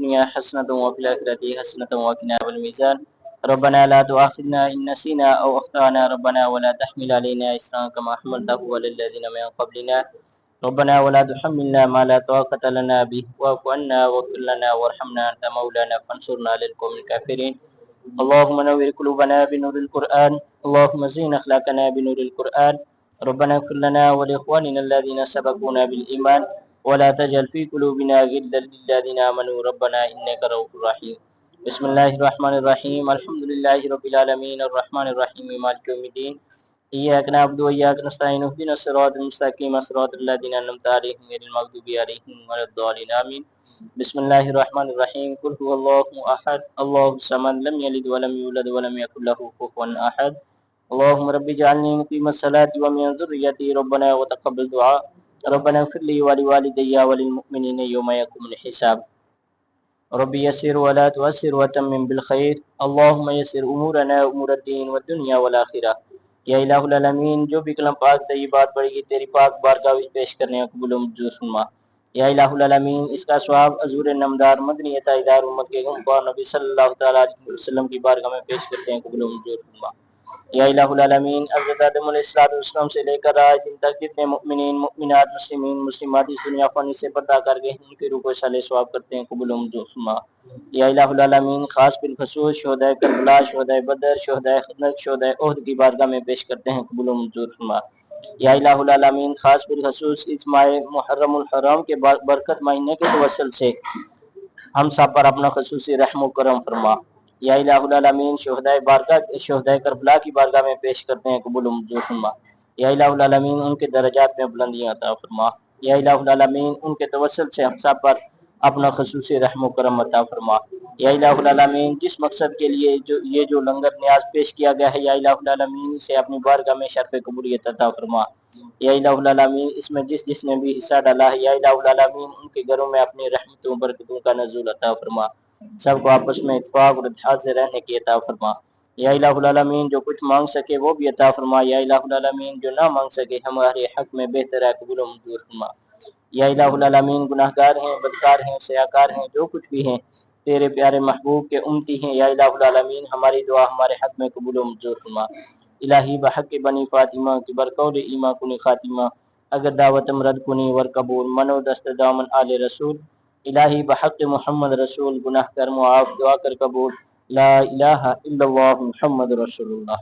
الدنيا حسنة وفي الآخرة حسنة وقنا عذاب الميزان ربنا لا تؤاخذنا إن نسينا أو أخطأنا ربنا ولا تحمل علينا إصرا كما حملته على الذين من قبلنا ربنا ولا تحملنا ما لا طاقة لنا به واعف عنا واغفر لنا وارحمنا أنت مولانا فانصرنا على القوم الكافرين اللهم نور قلوبنا بنور القرآن اللهم زين أخلاقنا بنور القرآن ربنا اغفر لنا ولإخواننا الذين سبقونا بالإيمان ولا تجعل في قلوبنا غلا للذين آمنوا ربنا إنك رؤوف رحيم بسم الله الرحمن الرحيم الحمد لله رب العالمين الرحمن الرحيم مالك يوم الدين إياك نعبد وإياك نستعين اهدنا الصراط المستقيم صراط الذين أنعمت عليهم غير المغضوب عليهم ولا الضالين آمين بسم الله الرحمن الرحيم قل هو الله أحد الله الصمد لم يلد ولم يولد ولم يكن له كفوا أحد اللهم رب اجعلني مقيم الصلاة ومن ذريتي ربنا وتقبل دعاء ربنا اغفر لي ولوالدي وللمؤمنين يوم يقوم الحساب ربي يسر ولا تؤسر وتمم بالخير اللهم يسر امورنا امور الدین والدنیا والآخرہ یا الہ العالمین جو بھی کلام پاک طیبات پڑھے گی تیری پاک بارگاہ میں پیش کرنے کا قبول و منظور فرما یا الہ العالمین اس کا ثواب حضور نمدار مدنی عطائیدار امت کے غمخوار نبی صلی اللہ تعالی علیہ وسلم کی بارگاہ میں پیش کرتے ہیں قبول و منظور فرما یا الہ العالمین حضرت آدم علیہ السلام سے لے کر آج دن تک جتنے مؤمنین مؤمنات مسلمین مسلمات اس دنیا فانی سے پردہ کر گئے ان کے روح کو صالح ثواب کرتے ہیں قبول و منظور فرما یا الہ العالمین خاص بالخصوص شہداء کربلا شہداء بدر شہداء خندق شہداء احد کی بارگاہ میں پیش کرتے ہیں قبول و منظور فرما یا الہ العالمین خاص بالخصوص اس ماہ محرم الحرام کے برکت مہینے کے توسل سے ہم سب پر اپنا خصوصی رحم و کرم فرما یا الہ العالمین شہداء کربلا کی بارگاہ میں پیش کرتے ہیں قبول و منظور فرما یا الہ العالمین ان کے درجات میں بلندیاں عطا فرما یا الہ العالمین ان کے توسل سے ہم سب پر اپنا خصوصی رحم و کرم عطا فرما یا الہ العالمین جس مقصد کے لیے جو لنگر نیاز پیش کیا گیا ہے یا الہ العالمین سے اپنی بارگاہ میں شرف قبولیت عطا فرما یا الہ العالمین اس میں جس نے بھی حصہ ڈالا ہے یا الہ العالمین ان کے گھروں میں اپنی رحمتوں برکتوں کا نزول عطا فرما سب کو آپس میں اتفاق اور اتحاد سے رہنے کی عطا فرما یا الہ العالمین جو کچھ مانگ سکے وہ بھی عطا فرما یا الہ العالمین جو نہ مانگ سکے ہمارے حق میں بہتر ہے قبول و منظور فرما یا الہ العالمین گناہ گار ہیں بدکار ہیں سیاکار ہیں جو کچھ بھی ہیں تیرے پیارے محبوب کے امتی ہیں یا الہ العالمین ہماری دعا ہمارے حق میں قبول و منظور فرما الہی بحق بنی فاطمہ کی برقول ایمہ کنی خاتمہ اگر دعوت مرد کنی ور قبول منو دست دامن آل رسول الہی بحق محمد رسول گناہ کر معاف دعا کر قبول لا الہ الا اللہ محمد رسول اللہ